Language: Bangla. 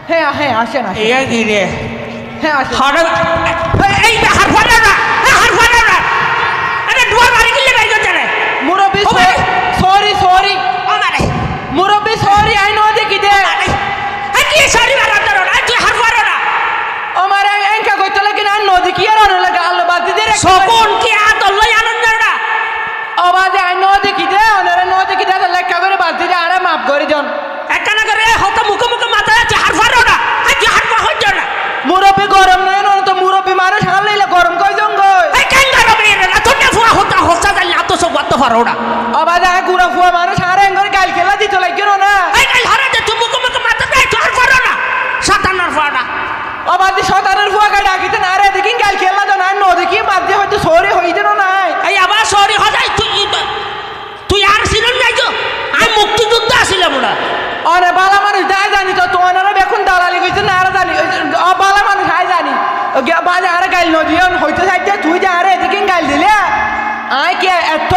হ্যাঁ হ্যাঁ আসেন আসেন এই কি রে হ্যাঁ আসেন হরে এই হার ফাড়া না হার ফাড়া না আরে দুয়ার বাড়ি গিলে গাই গেছে রে মুরব্বী ও ভাই। সরি সরি আমারে মুরব্বী সরি আই নো দেখি দে আরে কি সরি মারা তোর না তুই হার ফাড়া না আমার এঙ্কা কইতে লাগে না নো দেখি আর অন লাগে আল্লাহ বাদি দে সকন কি আদল্লাই আনন্দ না আবাদে আই নো দেখি দে ওনারে নো দেখি দে লেখা করে বাদি দে আরে মাফ করে দেন একখানা করে হয়তো মুখে মুখে মাথায় আছে হার ফাড়া না আজ হার পা হইছে না মুরব্বী গরম নাই না তো মুরব্বী মানুষ হারলেইলে গরম কই জঙ্গ এই কেঙ্গা রবে না তোর না ফুয়া হতা হসা যাই না তো সব বাত ফাড়া না আবাদে আই গুড়া ফুয়া মানুষ হারে এঙ্গর গাল খেলা দিতে লাগিও না এই গাল হারা দে তুই মুখে মুখে মাথায় তুই হার ফাড়া না সাতান্নার ফাড়া আবাদে শতানের ফুয়া গাড়ি ডাকিতে না রে দেখি গাল খেলা তো না নো দেখি বাদি হয়তো সরি হই দেন নাই এই আবার সরি হজাই তুই আর সিজন যাইছো আমি মুক্তিযুদ্ধ আসিলাম ওরা আরে বালা মানুষ দাই জানি তো তোমারা বেকুন দালালি কইছে না আর জানি বালা মানুষ হাই জানি বাজে আরে গাইল নদিয়ন হইতে চাইতে তুই যে আরে এদিকে গাইল দিলে আই কে এত